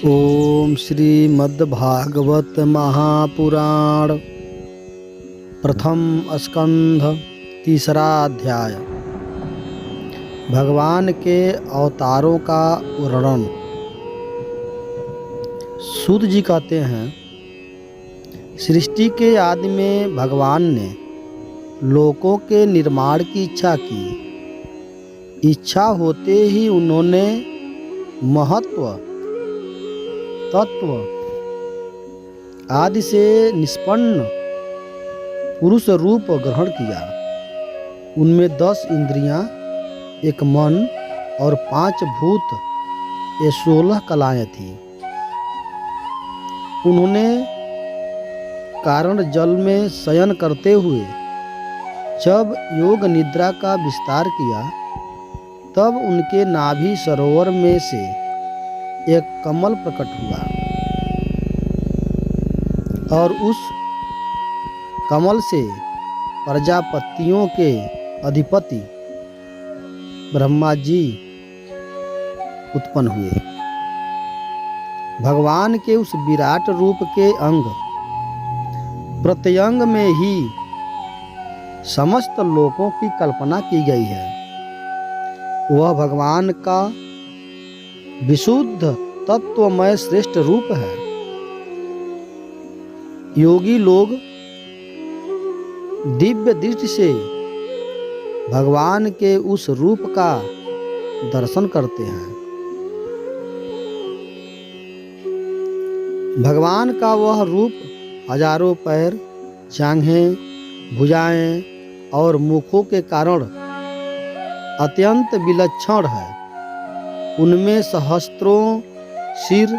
ओम श्रीमद्भागवत महापुराण प्रथम स्कंध तीसरा अध्याय। भगवान के अवतारों का वर्णन। सूत जी कहते हैं, सृष्टि के आदि में भगवान ने लोकों के निर्माण की इच्छा की। इच्छा होते ही उन्होंने महत्व, तत्व आदि से निष्पन्न पुरुष रूप ग्रहण किया। उनमें 10 इंद्रियां, एक मन और 5 भूत, ये 16 कलाएं थीं। उन्होंने कारण जल में शयन करते हुए जब योग निद्रा का विस्तार किया, तब उनके नाभि सरोवर में से एक कमल प्रकट हुआ और उस कमल से प्रजापतियों के अधिपति ब्रह्मा जी उत्पन्न हुए। भगवान के उस विराट रूप के अंग प्रत्यंग में ही समस्त लोकों की कल्पना की गई है। वह भगवान का विशुद्ध तत्वमय श्रेष्ठ रूप है। योगी लोग दिव्य दृष्टि से भगवान के उस रूप का दर्शन करते हैं। भगवान का वह रूप हजारों पैर, जांघें, भुजाएं और मुखों के कारण अत्यंत विलक्षण है। उनमें सहस्त्रों सिर,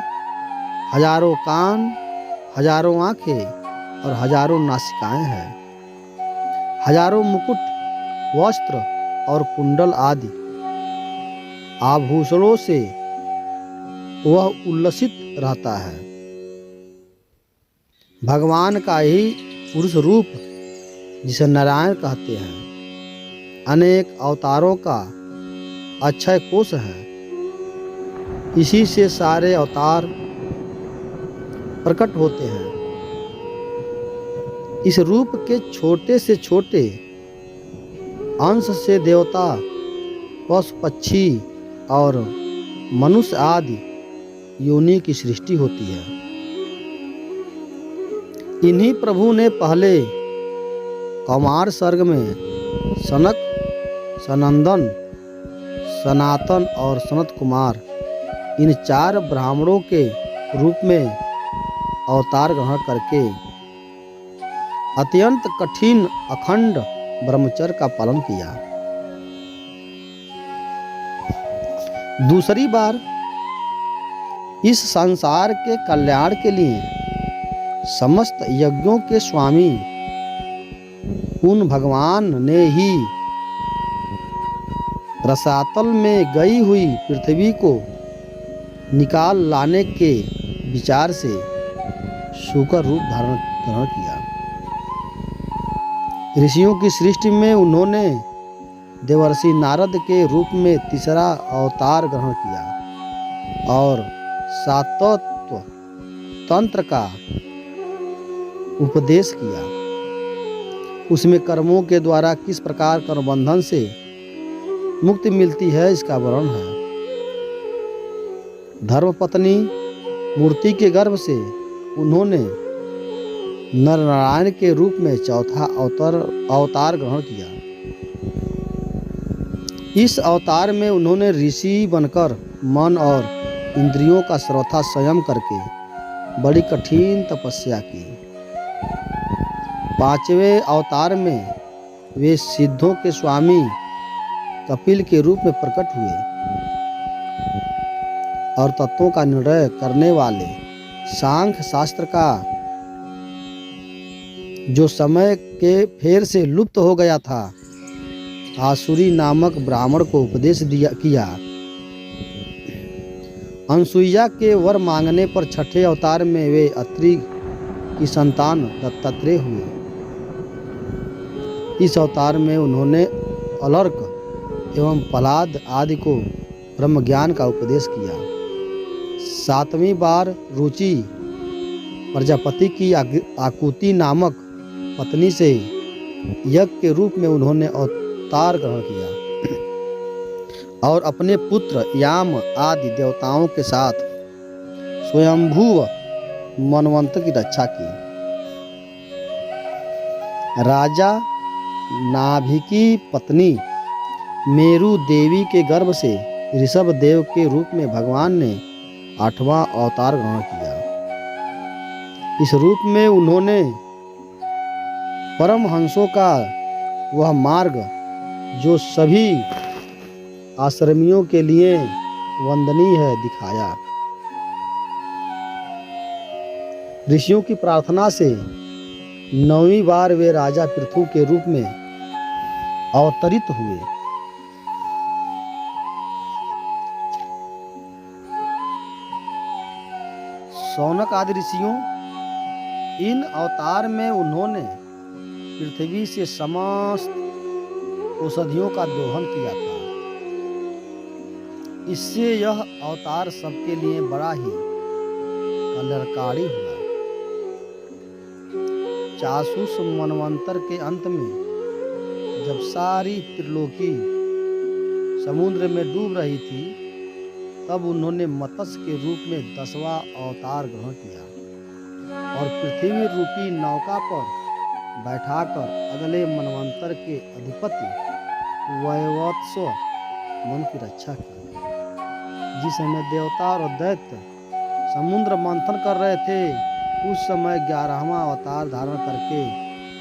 हजारों कान, हजारों आंखें और हजारों नासिकाएं हैं। हजारों मुकुट, वस्त्र और कुंडल आदि आभूषणों से वह उल्लसित रहता है। भगवान का ही पुरुष रूप, जिसे नारायण कहते हैं, अनेक अवतारों का अक्षय कोश है। इसी से सारे अवतार प्रकट होते हैं। इस रूप के छोटे से छोटे अंश से देवता, पशु, पक्षी और मनुष्य आदि योनि की सृष्टि होती है। इन्हीं प्रभु ने पहले कौमार सर्ग में सनक, सनंदन, सनातन और सनत कुमार, इन 4 ब्राह्मणों के रूप में अवतार ग्रहण करके अत्यंत कठिन अखंड ब्रह्मचर्य का पालन किया। दूसरी बार इस संसार के कल्याण के लिए समस्त यज्ञों के स्वामी उन भगवान ने ही रसातल में गई हुई पृथ्वी को निकाल लाने के विचार से शुकर रूप धारण किया। ऋषियों की सृष्टि में उन्होंने देवर्षि नारद के रूप में तीसरा अवतार ग्रहण किया और सातत्व तंत्र का उपदेश किया। उसमें कर्मों के द्वारा किस प्रकार कर्मबंधन से मुक्ति मिलती है, इसका वर्णन है। धर्मपत्नी मूर्ति के गर्भ से उन्होंने नर नारायण के रूप में चौथा अवतार ग्रहण किया। इस अवतार में उन्होंने ऋषि बनकर मन और इंद्रियों का सर्वथा संयम करके बड़ी कठिन तपस्या की। 5वें अवतार में वे सिद्धों के स्वामी कपिल के रूप में प्रकट हुए और तत्वों का निर्णय करने वाले सांख्य शास्त्र का, जो समय के फेर से लुप्त हो गया था, आसुरी नामक ब्राह्मण को उपदेश किया। अनसुईया के वर मांगने पर 6ठे अवतार में वे अत्रि की संतान दत्तात्रेय हुए। इस अवतार में उन्होंने अलर्क एवं प्रहलाद आदि को ब्रह्म ज्ञान का उपदेश किया। सातवीं बार रुचि प्रजापति की आकुति नामक पत्नी से यज्ञ के रूप में उन्होंने अवतार ग्रहण किया और अपने पुत्र याम आदि देवताओं के साथ स्वयंभू मनवंतर की रक्षा की। राजा नाभि की पत्नी मेरु देवी के गर्भ से ऋषभ देव के रूप में भगवान ने 8वां अवतार ग्रहण किया। इस रूप में उन्होंने परमहंसों का वह मार्ग जो सभी आश्रमियों के लिए वंदनीय है दिखाया। ऋषियों की प्रार्थना से 9वीं बार वे राजा पृथु के रूप में अवतरित हुए। शौनक आदि ऋषियों, इन अवतार में उन्होंने पृथ्वी से समस्त औषधियों का दोहन किया था। इससे यह अवतार सबके लिए बड़ा ही कल्याणकारी हुआ। चासुस मनवंतर के अंत में जब सारी त्रिलोकी समुद्र में डूब रही थी, तब उन्होंने मत्स्य के रूप में 10वां अवतार ग्रहण किया और पृथ्वी रूपी नौका पर बैठाकर अगले मनवंतर के अधिपति वैवत्स मन की रक्षा की। जिस समय देवता और दैत्य समुद्र मंथन कर रहे थे, उस समय 11वां अवतार धारण करके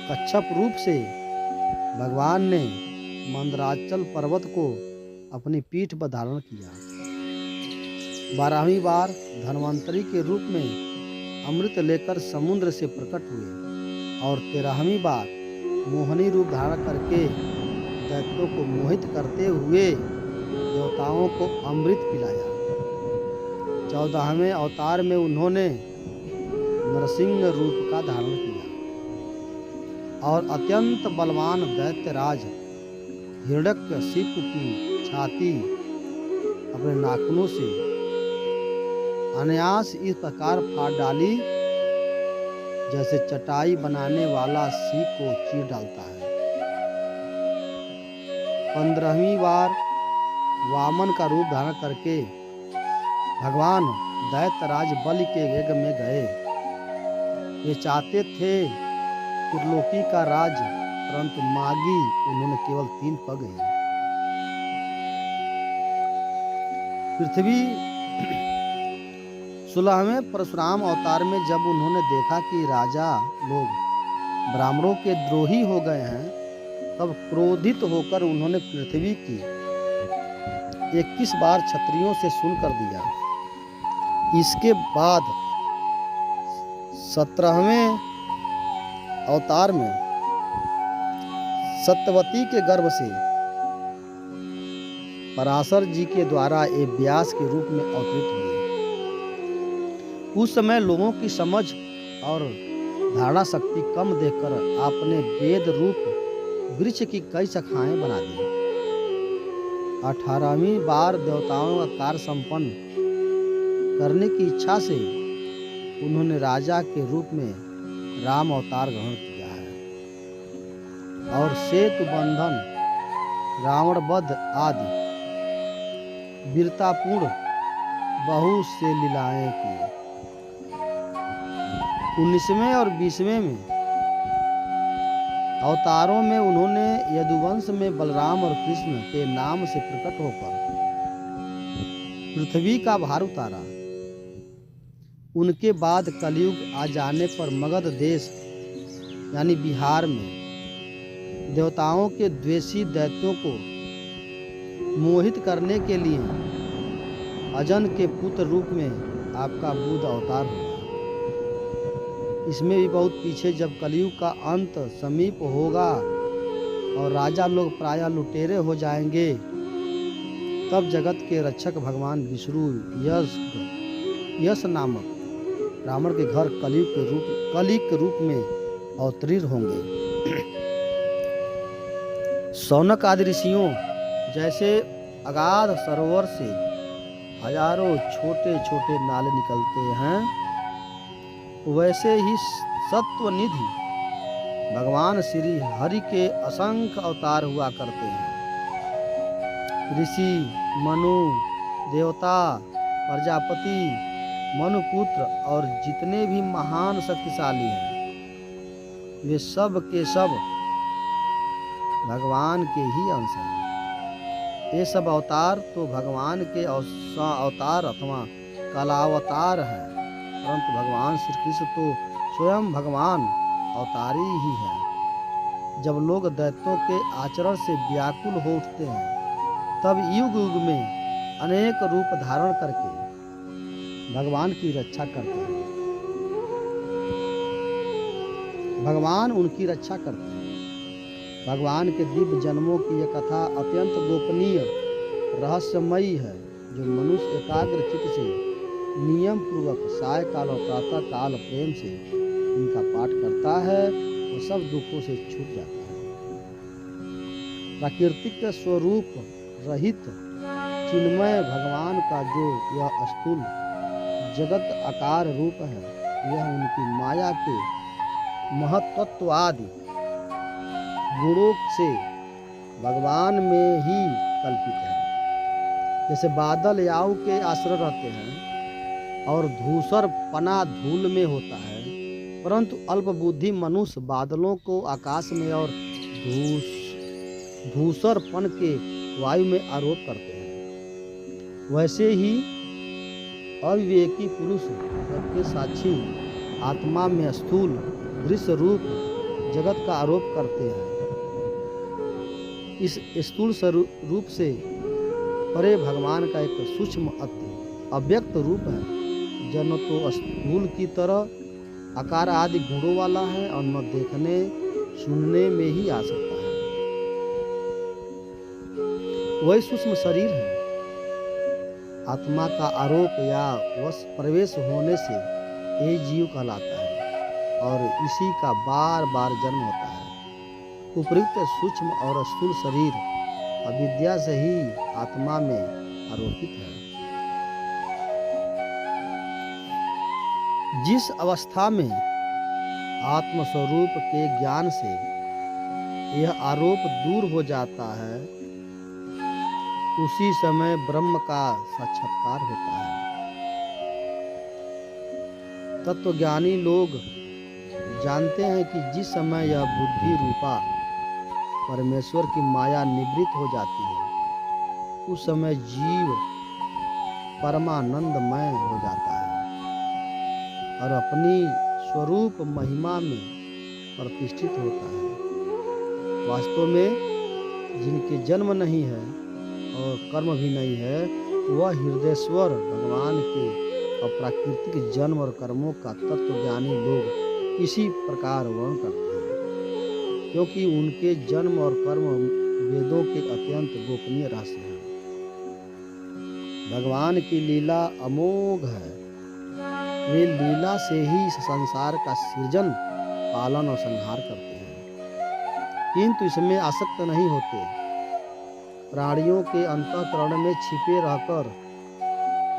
कच्छप रूप से भगवान ने मंदराचल पर्वत को अपनी पीठ पर धारण किया। 12वीं बार धन्वंतरी के रूप में अमृत लेकर समुद्र से प्रकट हुए और 13वीं बार मोहनी रूप धारण करके दैत्यों को मोहित करते हुए देवताओं को अमृत पिलाया। 14वें अवतार में उन्होंने नरसिंह रूप का धारण किया और अत्यंत बलवान दैत्यराज हिरण्यकशिपु की छाती अपने नाखूनों से अनायास इस प्रकार फाड़ डाली जैसे चटाई बनाने वाला सीख को चीर डालता है। 15वीं बार वामन का रूप धारण करके भगवान दैत्यराज बलि के यज्ञ में गए। वे चाहते थे त्रिलोकी का राज, परंतु मागी उन्होंने केवल 3 पग ही। पृथ्वी 16वें परशुराम अवतार में जब उन्होंने देखा कि राजा लोग ब्राह्मणों के द्रोही हो गए हैं, तब क्रोधित होकर उन्होंने पृथ्वी की 21 बार क्षत्रियों से सुन कर दिया। इसके बाद 17वें अवतार में सत्यवती के गर्भ से पराशर जी के द्वारा एक व्यास के रूप में अवतरित हुए। उस समय लोगों की समझ और धारणा शक्ति कम देखकर आपने वेद रूप वृक्ष की कई शाखाएं बना दी। 18वीं बार देवताओं का कार्य संपन्न करने की इच्छा से उन्होंने राजा के रूप में राम अवतार ग्रहण किया है और सेतु बंधन, रावण वध आदि वीरतापूर्ण बहुत से लीलाएं की। 19वें और 20वें में अवतारों में उन्होंने यदुवंश में बलराम और कृष्ण के नाम से प्रकट होकर पृथ्वी का भार उतारा। उनके बाद कलयुग आ जाने पर मगध देश यानी बिहार में देवताओं के द्वेषी दैत्यों को मोहित करने के लिए अजन के पुत्र रूप में आपका बुद्ध अवतार हुआ। इसमें भी बहुत पीछे जब कलयुग का अंत समीप होगा और राजा लोग प्रायः लुटेरे हो जाएंगे, तब जगत के रक्षक भगवान विष्णु यश नामक रावण के घर कली के रूप में अवतरित होंगे। शौनक आदि ऋषियों जैसे अगाध सरोवर से हजारों छोटे छोटे नाले निकलते हैं, वैसे ही सत्व निधि भगवान श्री हरि के असंख्य अवतार हुआ करते हैं। ऋषि, मनु, देवता, प्रजापति, मनुपुत्र और जितने भी महान शक्तिशाली हैं, वे सब के सब भगवान के ही अंश हैं। ये सब अवतार तो भगवान के अवतार अथवा कलावतार हैं, परंतु भगवान श्री कृष्ण तो स्वयं भगवान अवतारी ही हैं। जब लोग दैत्यों के आचरण से व्याकुल हो उठते हैं, तब युग युग में अनेक रूप धारण करके भगवान की रक्षा करते हैं। भगवान उनकी रक्षा करते हैं। भगवान के दिव्य जन्मों की यह कथा अत्यंत गोपनीय रहस्यमयी है। जो मनुष्य एकाग्र चित्त से नियम पूर्वक सायकाल और प्रातः काल प्रेम से इनका पाठ करता है, वो सब दुखों से छूट जाता है। प्राकृतिक स्वरूप रहित चिन्मय भगवान का जो यह स्थूल जगत आकार रूप है, यह उनकी माया के महत्त्वादि गुणों से भगवान में ही कल्पित है। जैसे बादल याऊ के आश्रय रहते हैं और धूसर पना धूल में होता है, परंतु अल्पबुद्धि मनुष्य बादलों को आकाश में और धूसरपन के वायु में आरोप करते हैं। वैसे ही अविवेकी पुरुष सबके साक्षी आत्मा में स्थूल दृश्य रूप जगत का आरोप करते हैं। इस स्थूल रूप से परे भगवान का एक सूक्ष्म अव्यक्त रूप है, जो न तो स्थूल की तरह आकार आदि गुणों वाला है और न देखने सुनने में ही आ सकता है। वही सूक्ष्म शरीर है। आत्मा का आरोप या वश प्रवेश होने से ये जीव कहलाता है और इसी का बार बार जन्म होता है। उपयुक्त सूक्ष्म और स्थूल शरीर अविद्या से ही आत्मा में आरोपित है। जिस अवस्था में आत्मस्वरूप के ज्ञान से यह आरोप दूर हो जाता है, उसी समय ब्रह्म का साक्षात्कार होता है। तत्वज्ञानी लोग जानते हैं कि जिस समय यह बुद्धि रूपा परमेश्वर की माया निवृत्त हो जाती है, उस समय जीव परमानंदमय हो जाता है और अपनी स्वरूप महिमा में प्रतिष्ठित होता है। वास्तव में जिनके जन्म नहीं है और कर्म भी नहीं है, वह हृदयेश्वर भगवान के अप्राकृतिक जन्म और कर्मों का तत्वज्ञानी लोग इसी प्रकार वर्णन करते हैं, क्योंकि उनके जन्म और कर्म वेदों के अत्यंत गोपनीय रहस्य हैं। भगवान की लीला अमोघ है। वे लीला से ही इस संसार का सृजन, पालन और संहार करते हैं, किंतु इसमें आसक्त नहीं होते। प्राणियों के अंतःकरण में छिपे रहकर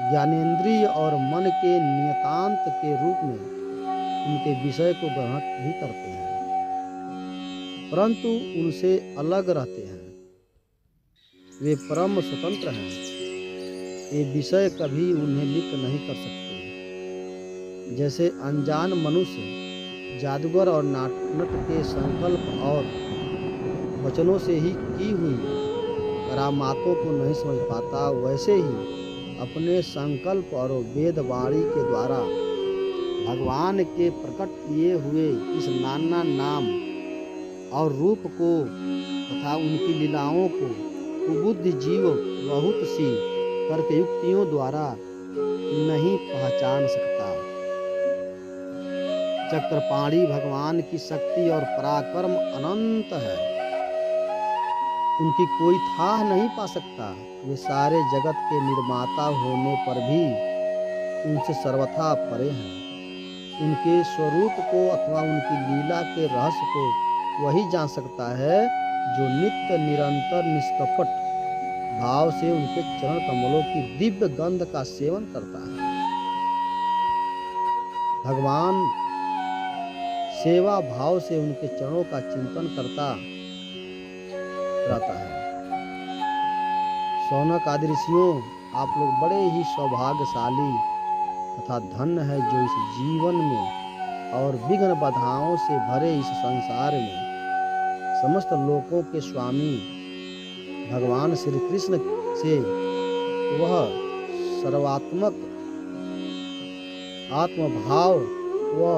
ज्ञानेंद्रिय और मन के नियतांत के रूप में उनके विषय को ग्रहण भी करते हैं, परंतु उनसे अलग रहते हैं। वे परम स्वतंत्र हैं। ये विषय कभी उन्हें लिप्त नहीं कर सकते। जैसे अनजान मनुष्य जादूगर और नाटक के संकल्प और वचनों से ही की हुई करामातों को नहीं समझ पाता, वैसे ही अपने संकल्प और वेदवाणी के द्वारा भगवान के प्रकट किए हुए इस नाना नाम और रूप को तथा उनकी लीलाओं को कुबुद्धि जीव बहुत सी तर्क युक्तियों द्वारा नहीं पहचान सकता। चक्रपाणी भगवान की शक्ति और पराक्रम अनंत है, उनकी कोई था नहीं पा सकता। वे सारे जगत के निर्माता होने पर भी उनसे सर्वथा परे हैं। उनके स्वरूप को अथवा उनकी लीला के रहस्य को वही जान सकता है जो नित्य निरंतर निष्कपट भाव से उनके चरण कमलों की दिव्य गंध का सेवन करता है। भगवान सेवा भाव से उनके चरणों का चिंतन करता रहता है। शौनक आदि ऋषियों, आप लोग बड़े ही सौभाग्यशाली तथा धन्य है जो इस जीवन में और विघ्न बाधाओं से भरे इस संसार में समस्त लोकों के स्वामी भगवान श्री कृष्ण से वह सर्वात्मक आत्मभाव व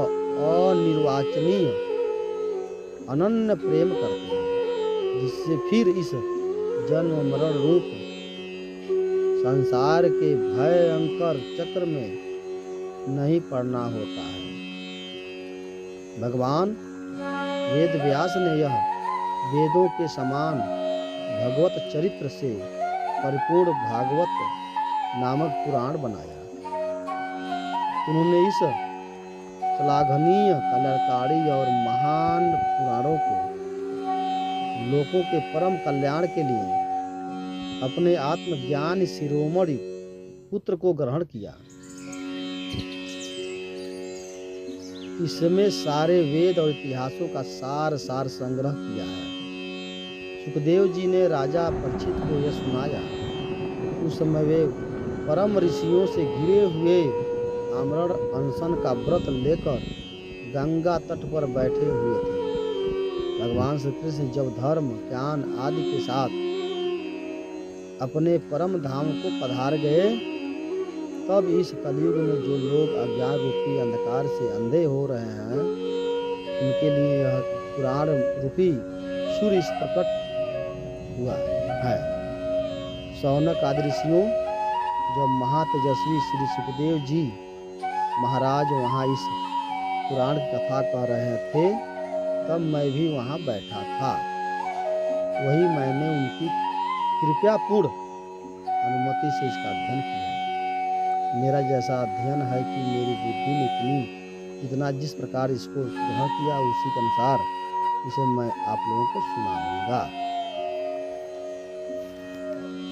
अनिर्वाचनीय अनन्य प्रेम करते हैं, जिससे फिर इस जन्म मरण रूप संसार के भयंकर चक्र में नहीं पड़ना होता है। भगवान वेद व्यास ने यह वेदों के समान भगवत चरित्र से परिपूर्ण भागवत नामक पुराण बनाया। उन्होंने इस श्लाघनीय कल्याणकारी और महान पुराणों को लोगों के परम कल्याण के लिए अपने आत्मज्ञान शिरोमणि पुत्र को ग्रहण किया। इसमें सारे वेद और इतिहासों का सार संग्रह किया है। सुखदेव जी ने राजा परीक्षित को यह सुनाया। उस समय वे परम ऋषियों से घिरे हुए आमरण अनशन का व्रत लेकर गंगा तट पर बैठे हुए थे। भगवान श्री कृष्ण जब धर्म ज्ञान आदि के साथ अपने परम धाम को पधार गए, तब इस कलयुग में जो लोग अज्ञान रूपी अंधकार से अंधे हो रहे हैं, उनके लिए यह पुराण रूपी सूर्य प्रकट हुआ है। शौनक आदि ऋषियों, जब महातेजस्वी श्री सुखदेव जी महाराज वहाँ इस पुराण की कथा कह रहे थे, तब मैं भी वहाँ बैठा था। वही मैंने उनकी कृपापूर्ण अनुमति से इसका अध्ययन किया। मेरा जैसा अध्ययन है कि मेरी बुद्धि ने इतना जिस प्रकार इसको ग्रहण किया, उसी के अनुसार इसे मैं आप लोगों को सुनाऊंगा।